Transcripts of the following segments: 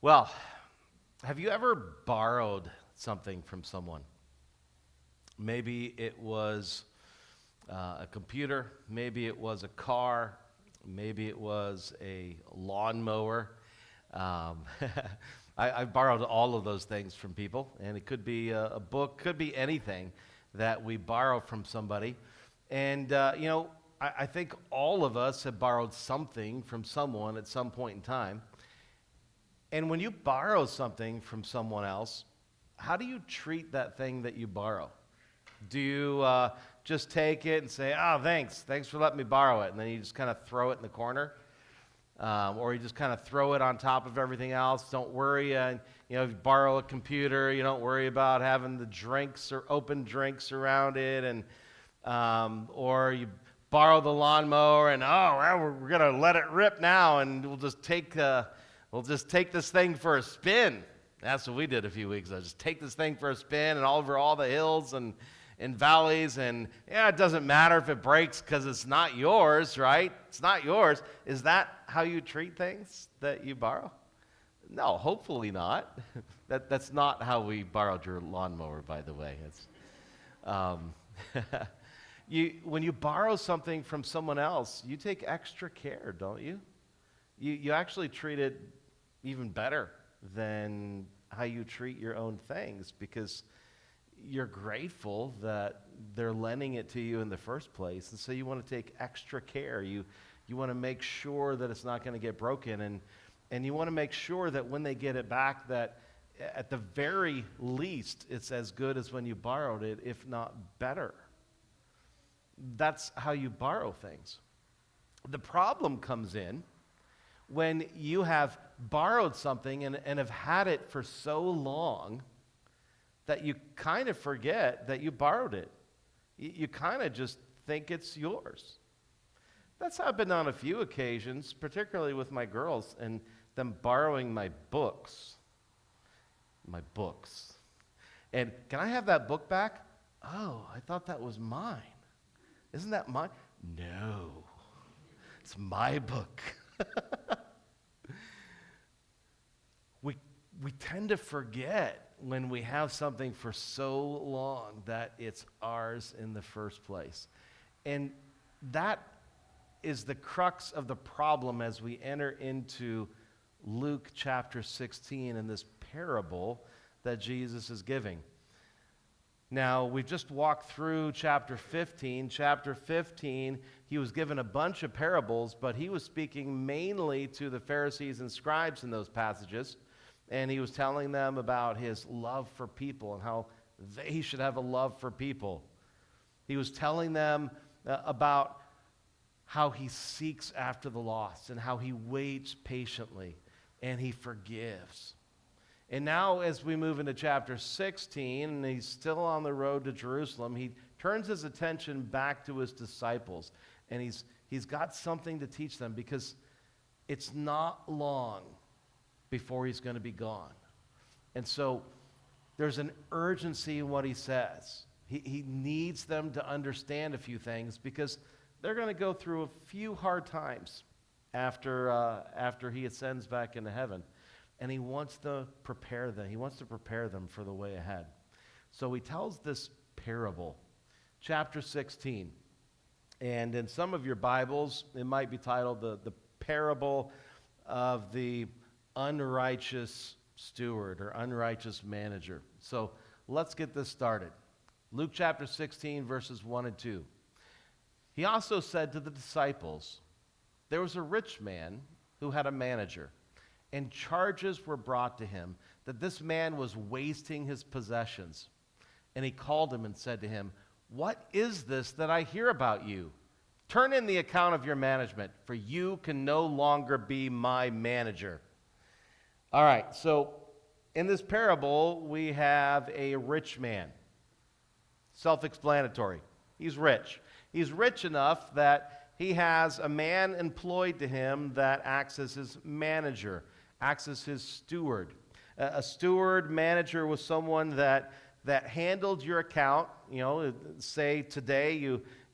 Well, have you ever borrowed something from someone? Maybe it was a computer, maybe it was a car, maybe it was a lawnmower. Um, I've borrowed all of those things from people, and it could be a book, could be anything that we borrow from somebody. And, I think all of us have borrowed something from someone at some point in time. And when you borrow something from someone else, how do you treat that thing that you borrow? Do you just take it and say, "Oh, thanks for letting me borrow it," and then you just kind of throw it in the corner, or you just kind of throw it on top of everything else? Don't worry, if you borrow a computer, you don't worry about having the drinks or open drinks around it, and or you borrow the lawnmower, and well, we're gonna let it rip now, and we'll just take this thing for a spin. That's what we did a few weeks ago. Just take this thing for a spin and all over all the hills and valleys. And it doesn't matter if it breaks because it's not yours, right? It's not yours. Is that how you treat things that you borrow? No, hopefully not. That's not how we borrowed your lawnmower, by the way. Um, when you borrow something from someone else, you take extra care, don't you? You actually treat it even better than how you treat your own things, because you're grateful that they're lending it to you in the first place, and so you want to take extra care. You want to make sure that it's not going to get broken, and you want to make sure that when they get it back, that at the very least it's as good as when you borrowed it, if not better. That's how you borrow things. The problem comes in when you have borrowed something and have had it for so long that you kind of forget that you borrowed it. You kind of just think it's yours. That's happened on a few occasions, particularly with my girls and them borrowing my books. My books. And can I have that book back? Oh, I thought that was mine. Isn't that mine? No, it's my book. We tend to forget when we have something for so long that it's ours in the first place. And that is the crux of the problem as we enter into Luke chapter 16 and this parable that Jesus is giving. Now, we've just walked through chapter 15. Chapter 15, he was given a bunch of parables, but he was speaking mainly to the Pharisees and scribes in those passages. And he was telling them about his love for people and how they should have a love for people. He was telling them about how he seeks after the lost and how he waits patiently and he forgives. And now as we move into chapter 16, and he's still on the road to Jerusalem, he turns his attention back to his disciples. And he's got something to teach them, because it's not long before he's going to be gone. And so there's an urgency in what he says. He needs them to understand a few things, because they're going to go through a few hard times after he ascends back into heaven. And he wants to prepare them. He wants to prepare them for the way ahead. So he tells this parable, chapter 16. And in some of your Bibles, it might be titled the parable of the unrighteous steward or unrighteous manager. So let's get this started. Luke chapter 16, verses 1 and 2. He also said to the disciples, "There was a rich man who had a manager, and charges were brought to him that this man was wasting his possessions. And he called him and said to him, 'What is this that I hear about you? Turn in the account of your management, for you can no longer be my manager.'" All right, so in this parable, we have a rich man. Self-explanatory. He's rich. He's rich enough that he has a man employed to him that acts as his manager, acts as his steward. A steward manager was someone that handled your account. Say today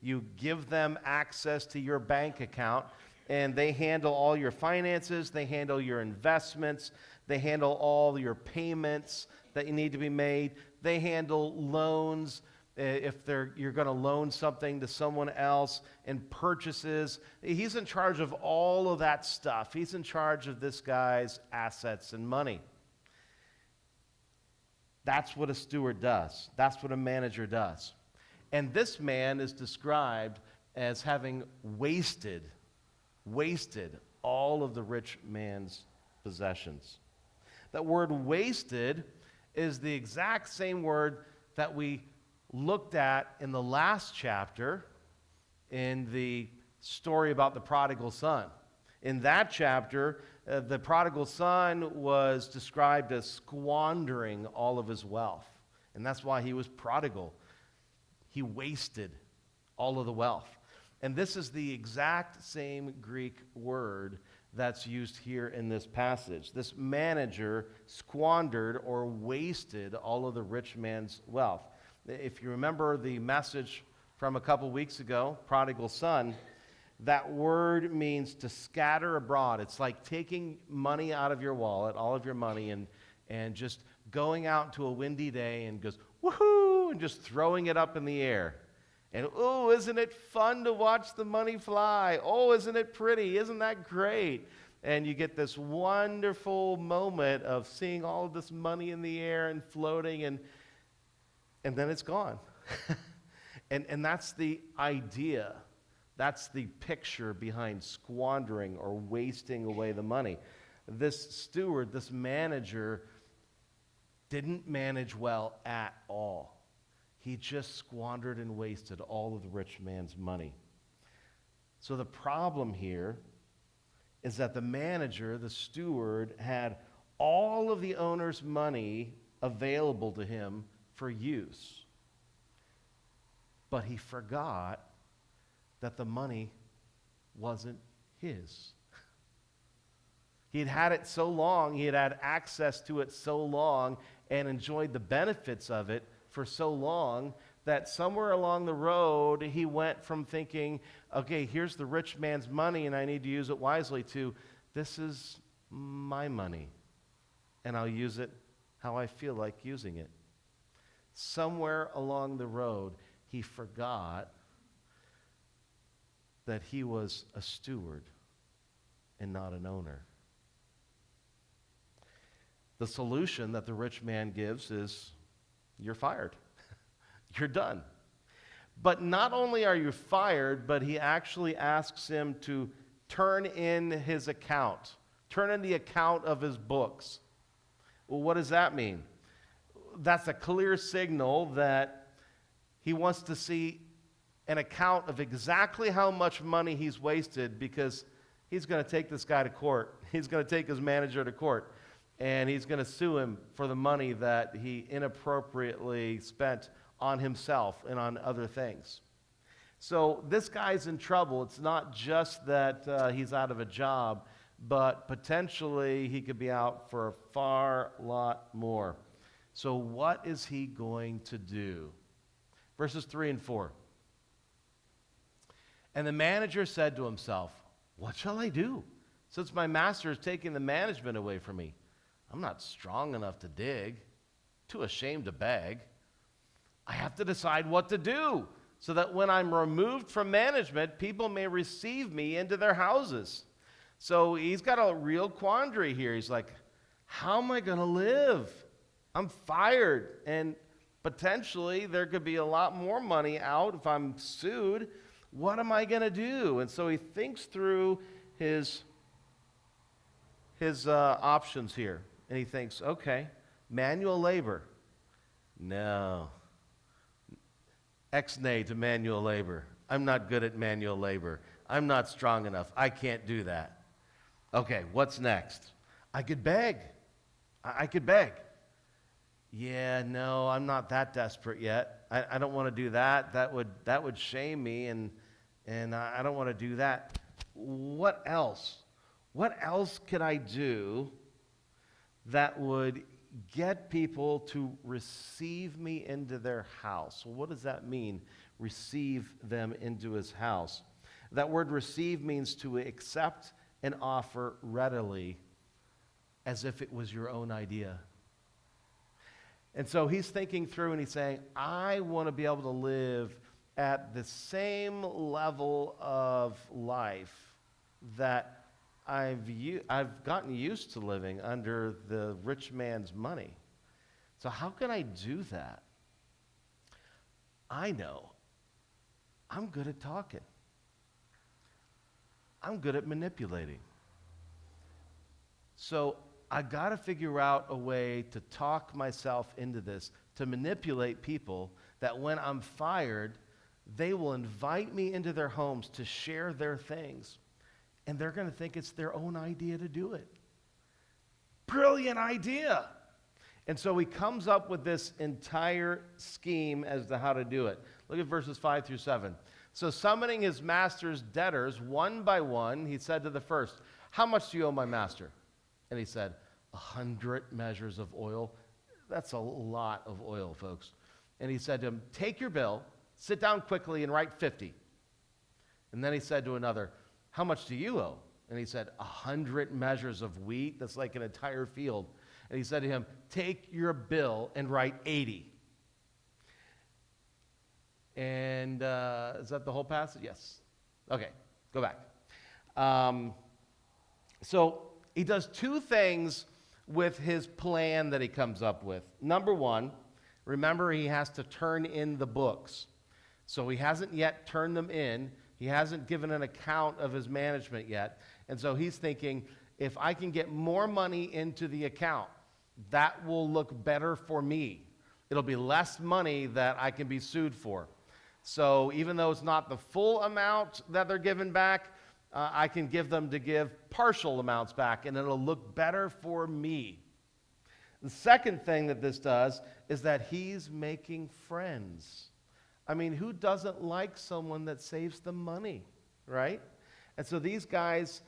you give them access to your bank account, and they handle all your finances, they handle your investments, they handle all your payments that you need to be made, they handle loans, if you're going to loan something to someone else, and purchases. He's in charge of all of that stuff. He's in charge of this guy's assets and money. That's what a steward does. That's what a manager does. And this man is described as having wasted all of the rich man's possessions. That word wasted is the exact same word that we looked at in the last chapter in the story about the prodigal son. In that chapter, the prodigal son was described as squandering all of his wealth. And that's why he was prodigal. He wasted all of the wealth. And this is the exact same Greek word that's used here in this passage. This manager squandered or wasted all of the rich man's wealth. If you remember the message from a couple weeks ago, prodigal son, that word means to scatter abroad. It's like taking money out of your wallet, all of your money, and just going out to a windy day and goes, woohoo, and just throwing it up in the air. And, oh, isn't it fun to watch the money fly? Oh, isn't it pretty? Isn't that great? And you get this wonderful moment of seeing all of this money in the air and floating, and then it's gone. and that's the idea. That's the picture behind squandering or wasting away the money. This steward, this manager, didn't manage well at all. He just squandered and wasted all of the rich man's money. So the problem here is that the manager, the steward, had all of the owner's money available to him for use. But he forgot that the money wasn't his. He had had it so long, he had had access to it so long, and enjoyed the benefits of it for so long that somewhere along the road he went from thinking, okay, here's the rich man's money and I need to use it wisely, to this is my money and I'll use it how I feel like using it. Somewhere along the road he forgot that he was a steward and not an owner. The solution that the rich man gives is, you're fired. You're done. But not only are you fired, but he actually asks him to turn in his account, turn in the account of his books. Well, what does that mean? That's a clear signal that he wants to see an account of exactly how much money he's wasted, because he's going to take this guy to court. He's going to take his manager to court. And he's going to sue him for the money that he inappropriately spent on himself and on other things. So this guy's in trouble. It's not just that he's out of a job, but potentially he could be out for a far lot more. So what is he going to do? Verses 3 and 4. And the manager said to himself, what shall I do, since my master is taking the management away from me? I'm not strong enough to dig, too ashamed to beg. I have to decide what to do so that when I'm removed from management, people may receive me into their houses. So he's got a real quandary here. He's like, how am I going to live? I'm fired, and potentially there could be a lot more money out if I'm sued. What am I going to do? And so he thinks through his options here. And he thinks, okay, manual labor. No. Ex-nay to manual labor. I'm not good at manual labor. I'm not strong enough. I can't do that. Okay, what's next? I could beg. I could beg. Yeah, no, I'm not that desperate yet. I don't want to do that. That would shame me, and I don't want to do that. What else? What else could I do that would get people to receive me into their house? Well, what does that mean, receive them into his house? That word receive means to accept an offer readily as if it was your own idea. And so he's thinking through and he's saying, I want to be able to live at the same level of life that I've gotten used to living under the rich man's money. So how can I do that? I know I'm good at talking. I'm good at manipulating. So I got to figure out a way to talk myself into this, to manipulate people that when I'm fired, they will invite me into their homes to share their things. And they're going to think it's their own idea to do it. Brilliant idea. And so he comes up with this entire scheme as to how to do it. Look at verses 5 through 7. So summoning his master's debtors one by one, he said to the first, how much do you owe my master? And he said, 100 measures of oil. That's a lot of oil, folks. And he said to him, take your bill, sit down quickly and write 50. And then he said to another, how much do you owe? And he said, 100 measures of wheat. That's like an entire field. And he said to him, take your bill and write 80. And is that the whole passage? Yes. Okay, go back. So he does two things with his plan that he comes up with. Number one, remember he has to turn in the books. So he hasn't yet turned them in. He hasn't given an account of his management yet. And so he's thinking, if I can get more money into the account, that will look better for me. It'll be less money that I can be sued for. So even though it's not the full amount that they're given back, I can give them to give partial amounts back, and it'll look better for me. The second thing that this does is that he's making friends. I mean, who doesn't like someone that saves them money, right? And so these guys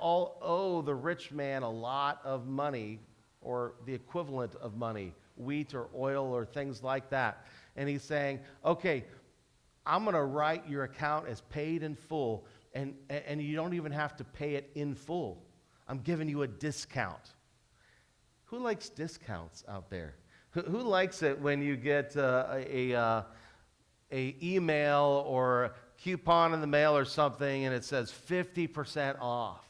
all owe the rich man a lot of money, or the equivalent of money, wheat or oil or things like that. And he's saying, okay, I'm going to write your account as paid in full, and you don't even have to pay it in full. I'm giving you a discount. Who likes discounts out there? Who likes it when you get a email or a coupon in the mail or something and it says 50% off,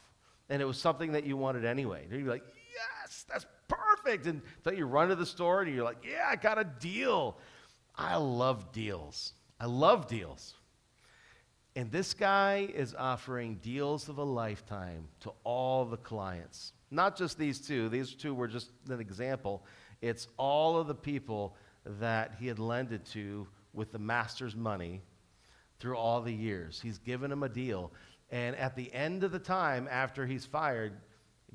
and it was something that you wanted anyway? You'd be like, yes, that's perfect. And so you run to the store and you're like, yeah, I got a deal. I love deals. I love deals. And this guy is offering deals of a lifetime to all the clients. Not just these two. These two were just an example. It's all of the people that he had lended to with the master's money through all the years. He's given them a deal. And at the end of the time, after he's fired,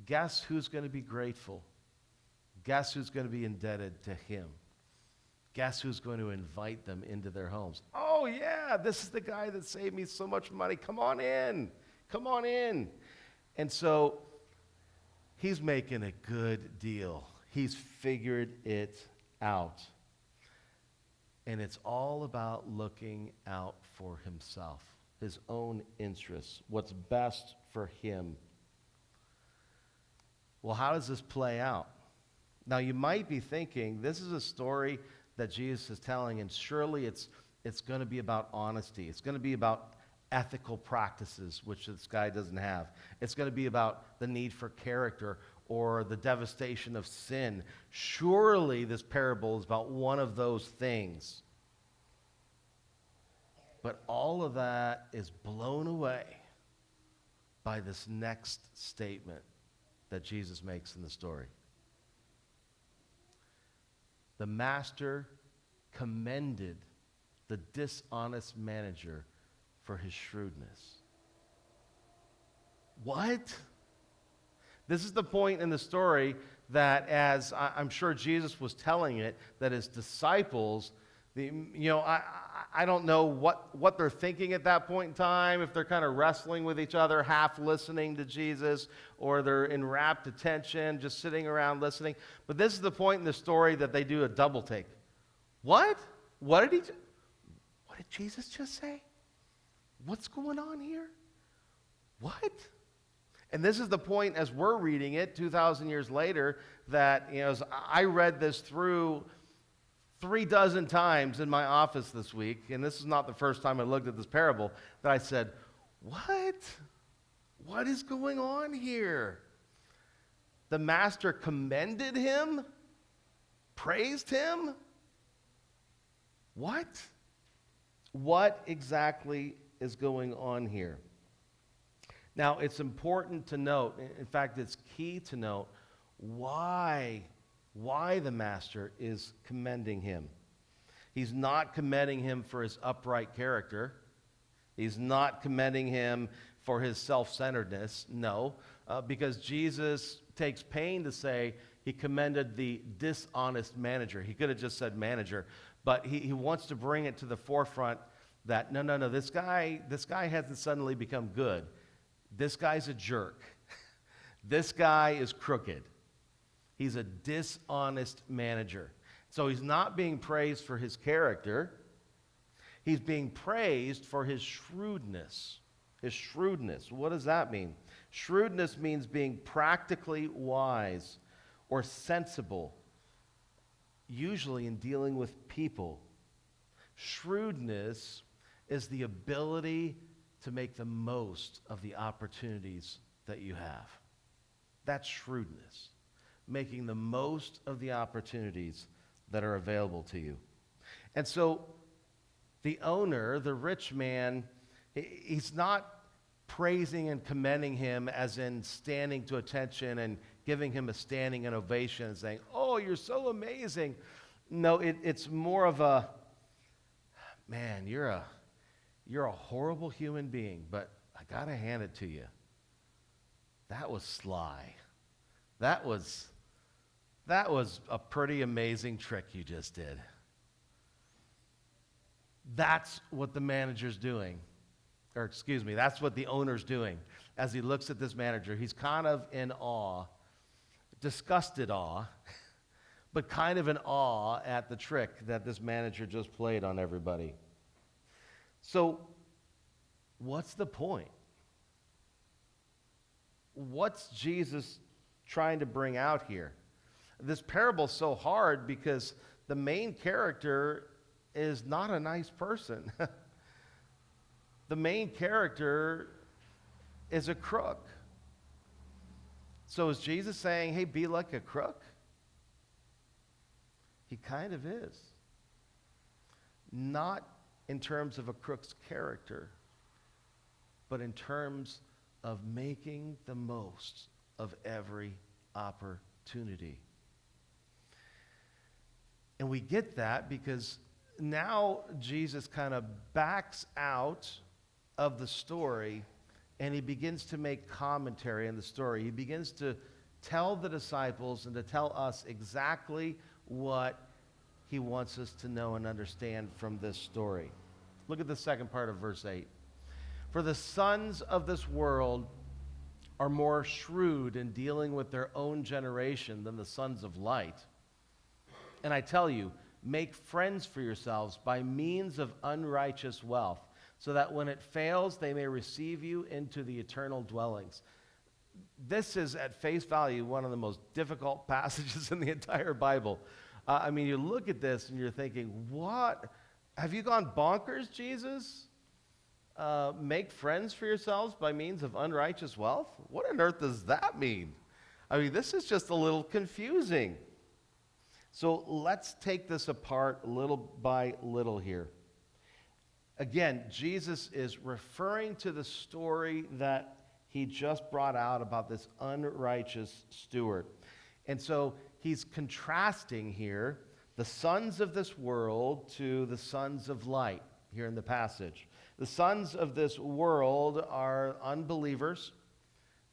guess who's going to be grateful? Guess who's going to be indebted to him? Guess who's going to invite them into their homes? Oh, yeah, this is the guy that saved me so much money. Come on in. Come on in. And so he's making a good deal. He's figured it out. And it's all about looking out for himself, his own interests, what's best for him. Well, how does this play out? Now, you might be thinking, this is a story that Jesus is telling, and surely it's going to be about honesty. It's going to be about ethical practices, which this guy doesn't have. It's going to be about the need for character or the devastation of sin. Surely this parable is about one of those things. But all of that is blown away by this next statement that Jesus makes in the story. The master commended the dishonest manager for his shrewdness. What? This is the point in the story that, as I'm sure Jesus was telling it, that his disciples, I don't know what they're thinking at that point in time, if they're kind of wrestling with each other, half listening to Jesus, or they're in rapt attention, just sitting around listening. But this is the point in the story that they do a double take. What? What did Jesus just say? What's going on here? What? And this is the point as we're reading it 2,000 years later that, as I read this through 36 times in my office this week, and this is not the first time I looked at this parable, that I said, what? What is going on here? The master commended him? Praised him? What? What exactly is going on here? Now, it's important to note, in fact, it's key to note, why the master is commending him. He's not commending him for his upright character. He's not commending him for his self-centeredness. No, because Jesus takes pain to say he commended the dishonest manager. He could have just said manager, but he wants to bring it to the forefront that, no, this guy hasn't suddenly become good. This guy's a jerk. This guy is crooked. He's a dishonest manager. So he's not being praised for his character. He's being praised for his shrewdness. His shrewdness. What does that mean? Shrewdness means being practically wise or sensible, usually in dealing with people. Shrewdness is the ability to make the most of the opportunities that you have. That's shrewdness, making the most of the opportunities that are available to you. And so the owner, the rich man, he's not praising and commending him as in standing to attention and giving him a standing ovation and saying, oh, you're so amazing. No, it's more of a, man, you're a horrible human being, but I got to hand it to you. That was sly. That was a pretty amazing trick you just did. That's what the manager's doing. That's what the owner's doing. As he looks at this manager, he's kind of in awe, disgusted awe, but kind of in awe at the trick that this manager just played on everybody. So, what's the point? What's Jesus trying to bring out here? This parable's so hard because the main character is not a nice person. The main character is a crook. So is Jesus saying, hey, be like a crook? He kind of is. Not in terms of a crook's character, but in terms of making the most of every opportunity. And we get that because now Jesus kind of backs out of the story and he begins to make commentary on the story. He begins to tell the disciples and to tell us exactly what he wants us to know and understand from this story. Look at the second part of verse 8. For the sons of this world are more shrewd in dealing with their own generation than the sons of light. And I tell you, make friends for yourselves by means of unrighteous wealth, so that when it fails, they may receive you into the eternal dwellings. This is, at face value, one of the most difficult passages in the entire Bible. You look at this and you're thinking, what? Have you gone bonkers, Jesus? Make friends for yourselves by means of unrighteous wealth? What on earth does that mean? This is just a little confusing. So let's take this apart little by little here. Again, Jesus is referring to the story that he just brought out about this unrighteous steward. And so he's contrasting here the sons of this world to the sons of light here in the passage. The sons of this world are unbelievers.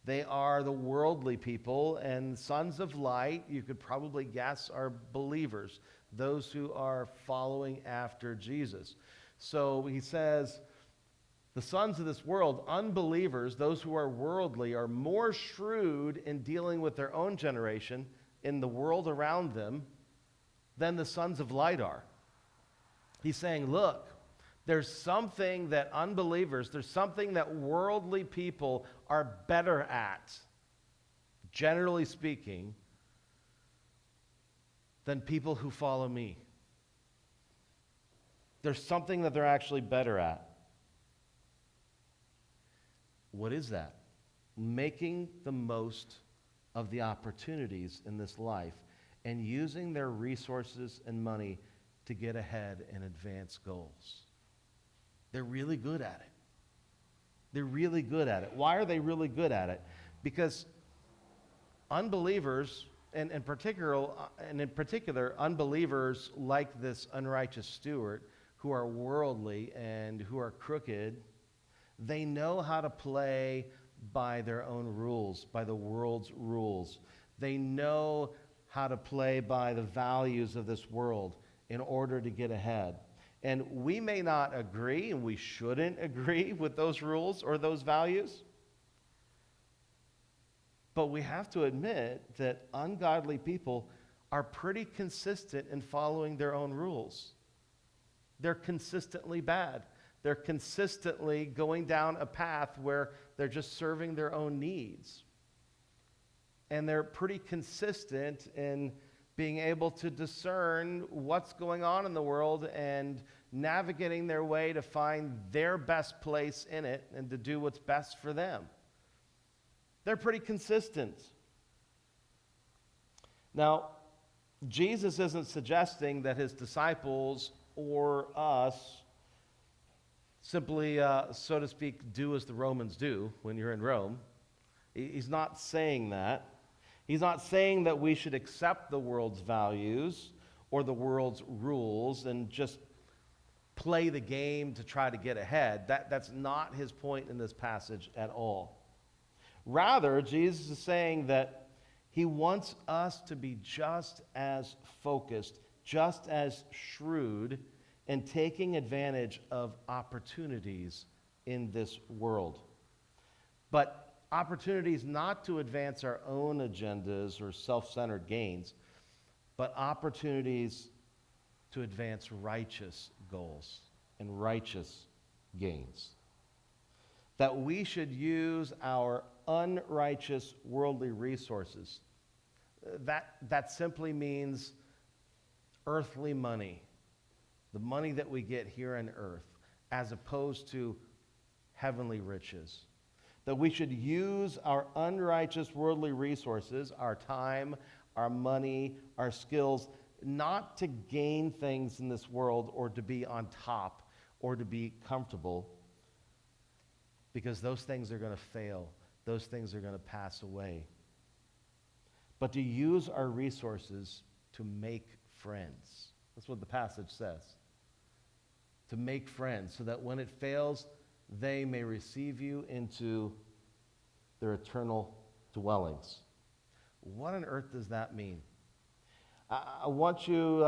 They are the worldly people, and sons of light, you could probably guess, are believers, those who are following after Jesus. So he says, the sons of this world, unbelievers, those who are worldly, are more shrewd in dealing with their own generation in the world around them than the sons of light are. He's saying, look, There's something that unbelievers, there's something that worldly people are better at, generally speaking, than people who follow me. There's something that they're actually better at. What is that? Making the most of the opportunities in this life and using their resources and money to get ahead and advance goals. They're really good at it. They're really good at it. Why are they really good at it? Because unbelievers, and in particular, unbelievers like this unrighteous steward, who are worldly and who are crooked, they know how to play by their own rules, by the world's rules. They know how to play by the values of this world in order to get ahead. And we may not agree, and we shouldn't agree with those rules or those values, but we have to admit that ungodly people are pretty consistent in following their own rules. They're consistently bad. They're consistently going down a path where they're just serving their own needs. And they're pretty consistent in being able to discern what's going on in the world and navigating their way to find their best place in it and to do what's best for them. They're pretty consistent. Now, Jesus isn't suggesting that his disciples or us simply, so to speak, do as the Romans do when you're in Rome. He's not saying that. He's not saying that we should accept the world's values or the world's rules and just play the game to try to get ahead. That's not his point in this passage at all. Rather, Jesus is saying that he wants us to be just as focused, just as shrewd in taking advantage of opportunities in this world. But opportunities not to advance our own agendas or self-centered gains, but opportunities to advance righteous goals and righteous gains. That we should use our unrighteous worldly resources. That simply means earthly money, the money that we get here on earth, as opposed to heavenly riches. That we should use our unrighteous worldly resources, our time, our money, our skills, not to gain things in this world or to be on top or to be comfortable, because those things are going to fail. Those things are going to pass away. But to use our resources to make friends. That's what the passage says. To make friends, so that when it fails, they may receive you into their eternal dwellings. What on earth does that mean? I want you,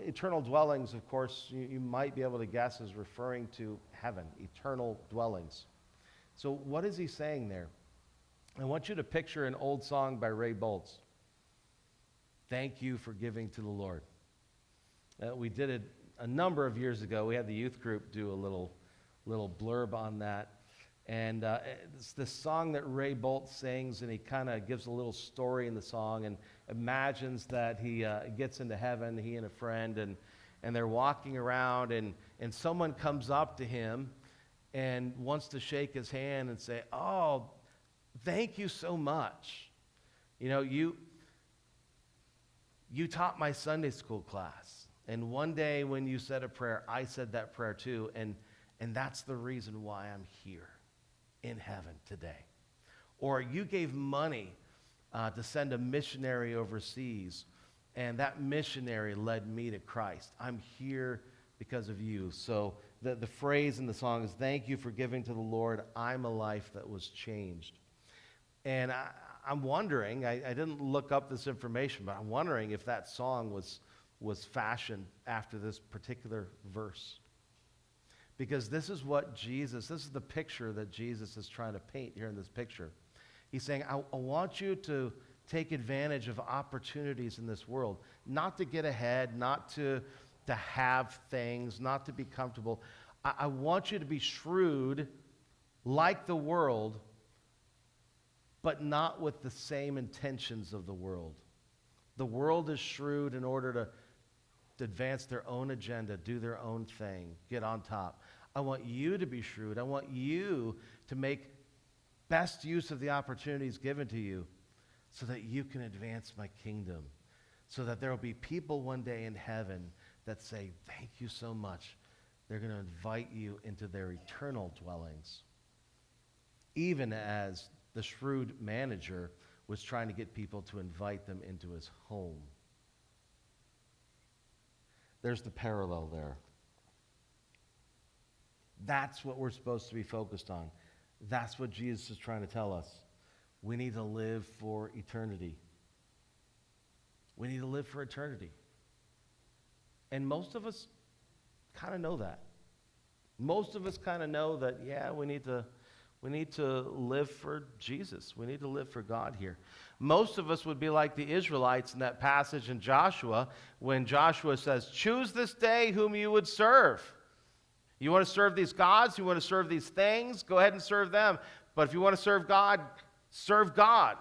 eternal dwellings, of course, you might be able to guess is referring to heaven, eternal dwellings. So what is he saying there? I want you to picture an old song by Ray Boltz. Thank you for giving to the Lord. We did it a number of years ago. We had the youth group do a little blurb on that. And it's this song that Ray Boltz sings, and he kind of gives a little story in the song and imagines that he gets into heaven, he and a friend, and they're walking around, and someone comes up to him and wants to shake his hand and say, "Oh, thank you so much. You know, you taught my Sunday school class. And one day when you said a prayer, I said that prayer too, and that's the reason why I'm here in heaven today." Or you gave money to send a missionary overseas, and that missionary led me to Christ. I'm here because of you. So the phrase in the song is, thank you for giving to the Lord. I'm a life that was changed. And I'm wondering, I didn't look up this information, but I'm wondering if that song was fashioned after this particular verse. Because this is the picture that Jesus is trying to paint here in this picture. He's saying, I want you to take advantage of opportunities in this world, not to get ahead, not to have things, not to be comfortable. I want you to be shrewd like the world, but not with the same intentions of the world. The world is shrewd in order to advance their own agenda, do their own thing, get on top. I want you to be shrewd. I want you to make best use of the opportunities given to you so that you can advance my kingdom, so that there will be people one day in heaven that say, thank you so much. They're going to invite you into their eternal dwellings. Even as the shrewd manager was trying to get people to invite them into his home. There's the parallel there. That's what we're supposed to be focused on. That's what Jesus is trying to tell us. We need to live for eternity. We need to live for eternity. And most of us kind of know that. Most of us kind of know that, yeah, we need to live for Jesus. We need to live for God here. Most of us would be like the Israelites in that passage in Joshua when Joshua says, choose this day whom you would serve. You want to serve these gods? You want to serve these things? Go ahead and serve them. But if you want to serve God, serve God.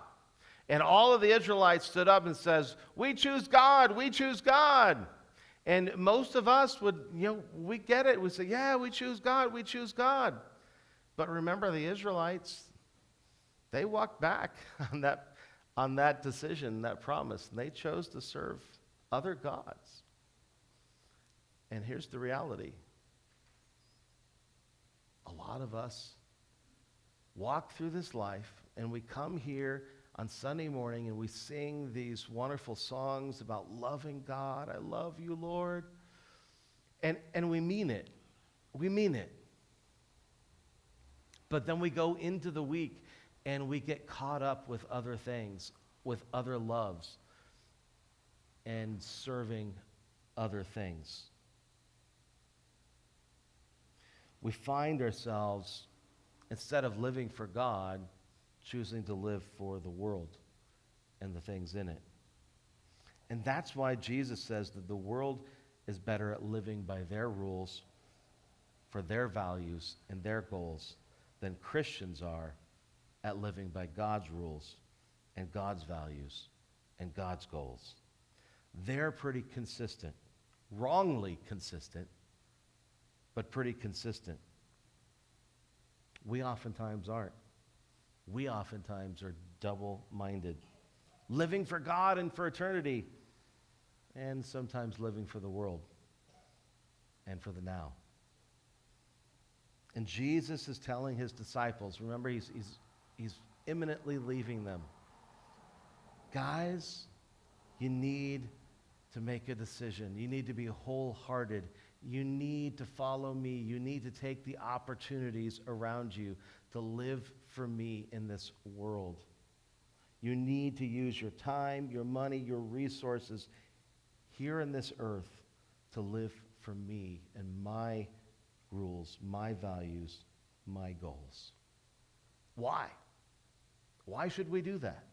And all of the Israelites stood up and says, we choose God, we choose God. And most of us would, we get it. We say, yeah, we choose God, we choose God. But remember the Israelites, they walked back on that decision, that promise, and they chose to serve other gods. And here's the reality. A lot of us walk through this life and we come here on Sunday morning and we sing these wonderful songs about loving God. I love you, Lord. And we mean it. We mean it. But then we go into the week and we get caught up with other things, with other loves, and serving other things. We find ourselves, instead of living for God, choosing to live for the world and the things in it. And that's why Jesus says that the world is better at living by their rules, for their values and their goals, than Christians are at living by God's rules and God's values and God's goals. They're pretty consistent, wrongly consistent, but pretty consistent. We oftentimes aren't. We oftentimes are double-minded, living for God and for eternity, and sometimes living for the world and for the now. And Jesus is telling his disciples, remember, he's imminently leaving them. Guys, you need to make a decision. You need to be wholehearted. You need to follow me. You need to take the opportunities around you to live for me in this world. You need to use your time, your money, your resources here in this earth to live for me and my rules, my values, my goals. Why? Why should we do that?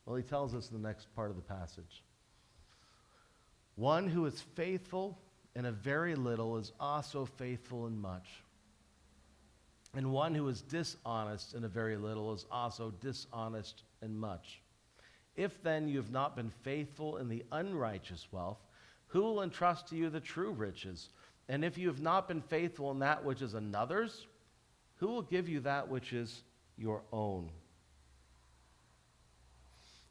Well, he tells us in the next part of the passage. One who is faithful in a very little is also faithful in much. And one who is dishonest in a very little is also dishonest in much. If then you have not been faithful in the unrighteous wealth, who will entrust to you the true riches? And if you have not been faithful in that which is another's, who will give you that which is your own?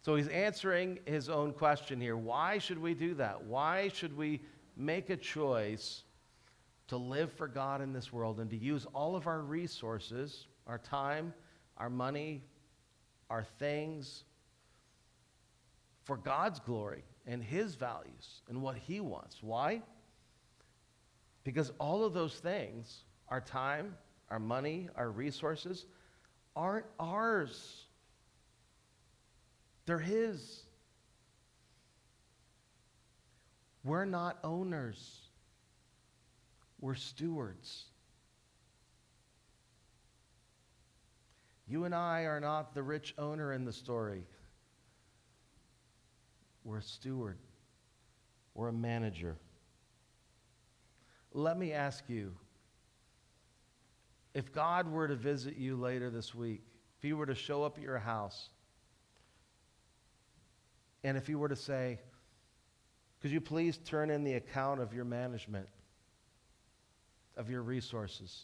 So he's answering his own question here. Why should we do that? Why should we make a choice to live for God in this world and to use all of our resources, our time, our money, our things, for God's glory and his values and what he wants? Why? Because all of those things, our time, our money, our resources, aren't ours. They're his. We're not owners. We're stewards. You and I are not the rich owner in the story. We're a steward. We're a manager. Let me ask you, If God were to visit you later this week, if he were to show up at your house, and if he were to say, could you please turn in the account of your management, of your resources,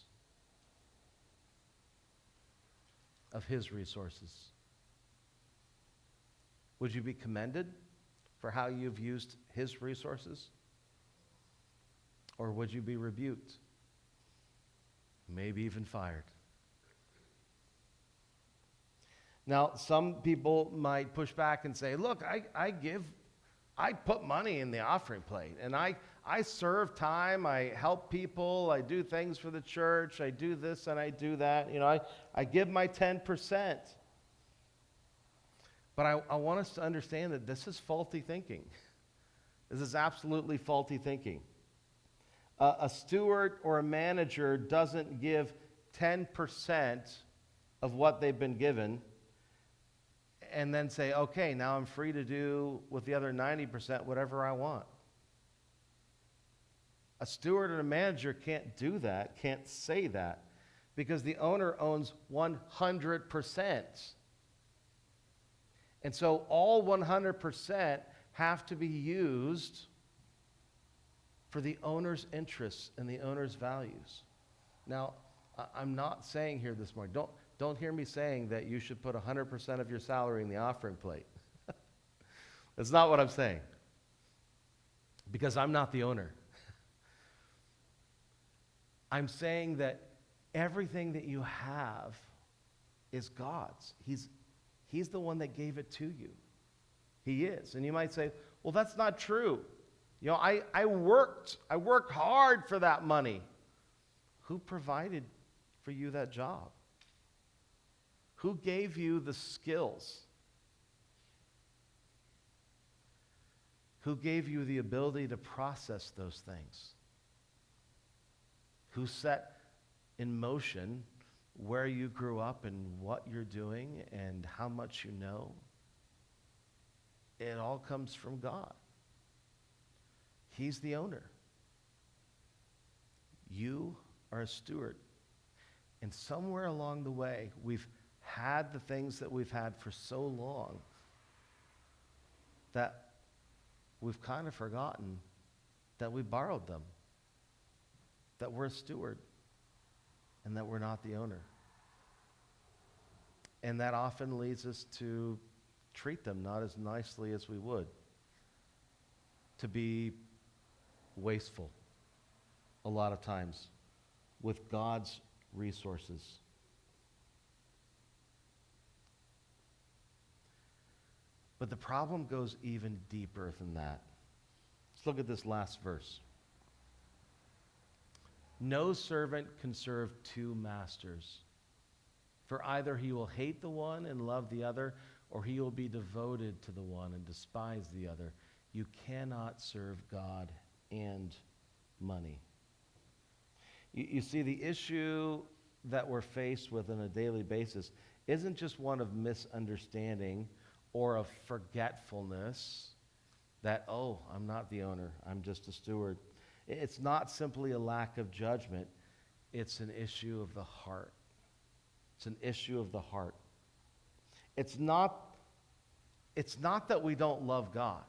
of his resources? Would you be commended for how you've used his resources? Or would you be rebuked? Maybe even fired? Now, some people might push back and say, look, I put money in the offering plate, and I serve time, I help people, I do things for the church, I do this and I do that. I give my 10%. But I want us to understand that this is faulty thinking. This is absolutely faulty thinking. A steward or a manager doesn't give 10% of what they've been given and then say, okay, now I'm free to do with the other 90% whatever I want. A steward and a manager can't do that, can't say that, because the owner owns 100%. And so all 100% have to be used for the owner's interests and the owner's values. Now, I'm not saying here this morning, don't hear me saying that you should put 100% of your salary in the offering plate. That's not what I'm saying, because I'm not the owner. I'm saying that everything that you have is God's. He's the one that gave it to you. He is. And you might say, well, that's not true. I worked hard for that money. Who provided for you that job? Who gave you the skills? Who gave you the ability to process those things? Who set in motion where you grew up and what you're doing and how much you know? It all comes from God. He's the owner. You are a steward. And somewhere along the way, we've had the things that we've had for so long that we've kind of forgotten that we borrowed them, that we're a steward, and that we're not the owner. And that often leads us to treat them not as nicely as we would, to be wasteful a lot of times with God's resources. But the problem goes even deeper than that. Let's look at this last verse. No servant can serve two masters, for either he will hate the one and love the other, or he will be devoted to the one and despise the other. You cannot serve God and money. You see, the issue that we're faced with on a daily basis isn't just one of misunderstanding or of forgetfulness that, oh, I'm not the owner, I'm just a steward. It's not simply a lack of judgment. It's an issue of the heart. It's an issue of the heart. It's not that we don't love God.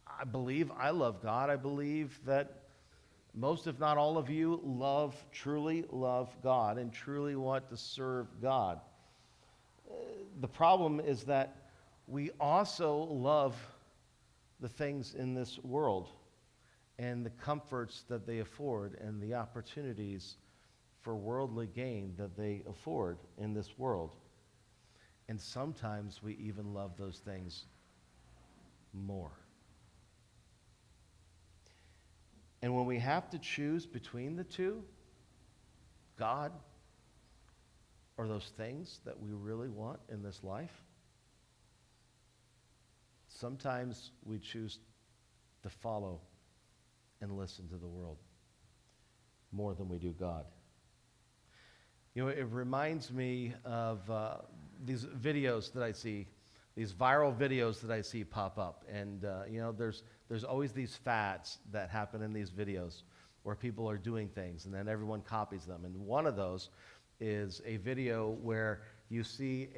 I love God. I believe that most, if not all of you, truly love God and truly want to serve God. The problem is that we also love the things in this world and the comforts that they afford and the opportunities for worldly gain that they afford in this world. And sometimes we even love those things more. And when we have to choose between the two, God or those things that we really want in this life, sometimes we choose to follow and listen to the world more than we do God. It reminds me of these videos that I see, these viral videos that I see pop up. And, there's always these fads that happen in these videos. where people are doing things, and then everyone copies them. And one of those is a video where you see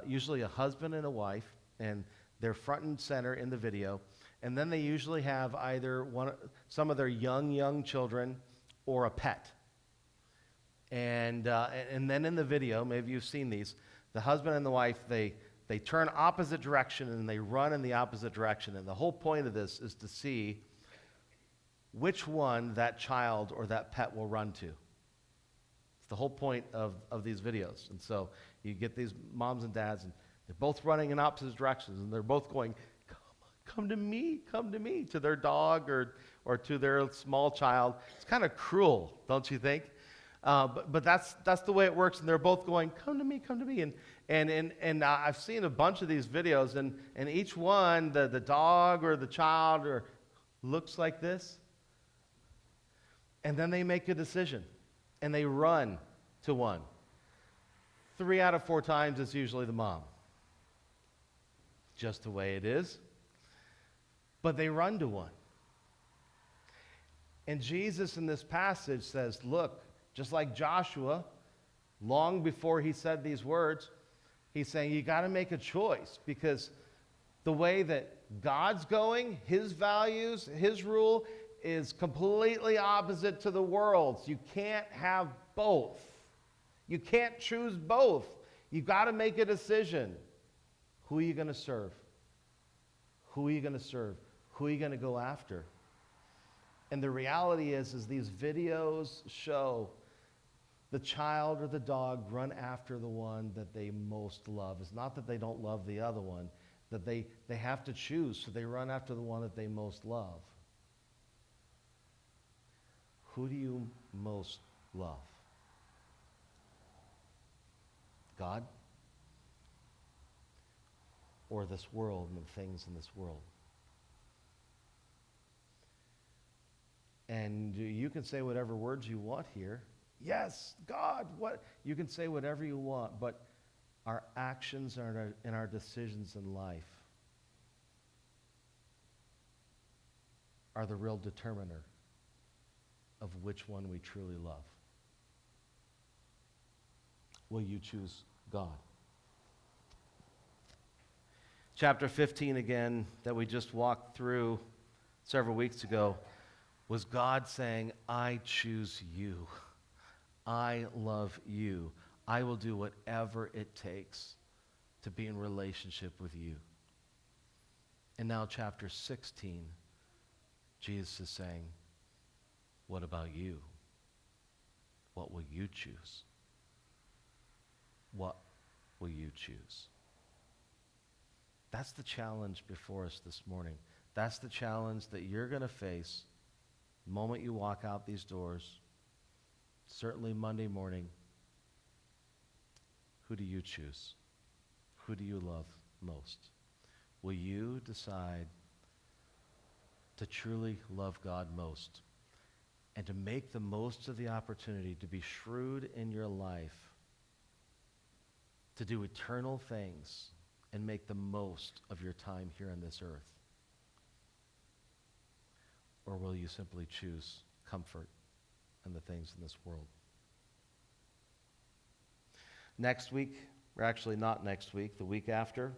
usually a husband and a wife, and they're front and center in the video, and then they usually have either some of their young children or a pet. And then in the video, maybe you've seen these, the husband and the wife, they turn opposite direction and they run in the opposite direction. And the whole point of this is to see which one that child or that pet will run to. It's the whole point of these videos. And so you get these moms and dads, and they're both running in opposite directions, and they're both going, come to me, to their dog or to their small child. It's kind of cruel, don't you think? But that's the way it works, and they're both going, come to me, and I've seen a bunch of these videos, and each one, the dog or the child looks like this, and then they make a decision, and they run to one. 3 out of 4 times, it's usually the mom. Just the way it is. But they run to one. And Jesus in this passage says, look, just like Joshua, long before he said these words, he's saying you got to make a choice, because the way that God's going, his values, his rule is completely opposite to the world's. You can't have both. You can't choose both. You got to make a decision. Who are you going to serve? Who are you going to serve? Who are you going to go after? And the reality is these videos show the child or the dog run after the one that they most love. It's not that they don't love the other one, that they have to choose, so they run after the one that they most love. Who do you most love? God? Or this world and the things in this world? And you can say whatever words you want here. Yes, God, what? You can say whatever you want, but our actions and our decisions in life are the real determiner of which one we truly love. Will you choose God? Chapter 15 again, that we just walked through several weeks ago, was God saying, I choose you. I love you. I will do whatever it takes to be in relationship with you. And now chapter 16, Jesus is saying, what about you? What will you choose? What will you choose? That's the challenge before us this morning. That's the challenge that you're going to face the moment you walk out these doors, certainly Monday morning. Who do you choose? Who do you love most? Will you decide to truly love God most and to make the most of the opportunity to be shrewd in your life, to do eternal things and make the most of your time here on this earth? Or will you simply choose comfort and the things in this world? Next week, or actually not next week, the week after,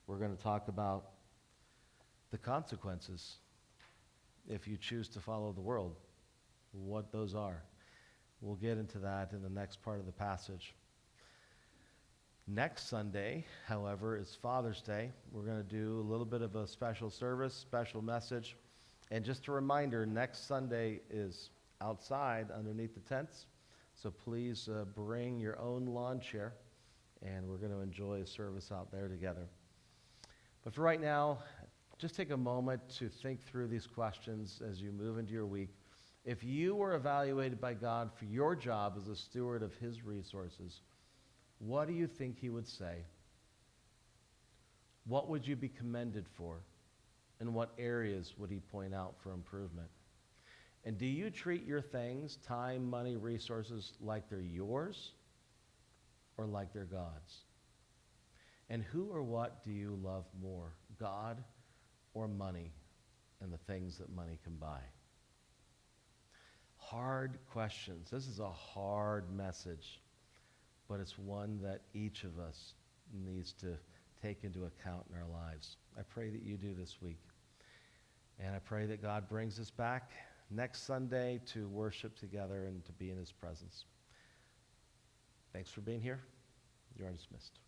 we're going to talk about the consequences if you choose to follow the world, what those are. We'll get into that in the next part of the passage. Next Sunday, however, is Father's Day. We're going to do a little bit of a special service, special message. And just a reminder, next Sunday is outside underneath the tents. So please bring your own lawn chair, and we're going to enjoy a service out there together. But for right now, just take a moment to think through these questions as you move into your week. If you were evaluated by God for your job as a steward of his resources, what do you think he would say? What would you be commended for? And what areas would he point out for improvement? And do you treat your things, time, money, resources, like they're yours or like they're God's? And who or what do you love more, God or money and the things that money can buy? hard questions. This is a hard message, but it's one that each of us needs to take into account in our lives. I pray that you do this week. And I pray that God brings us back next Sunday to worship together and to be in his presence. Thanks for being here. You're dismissed.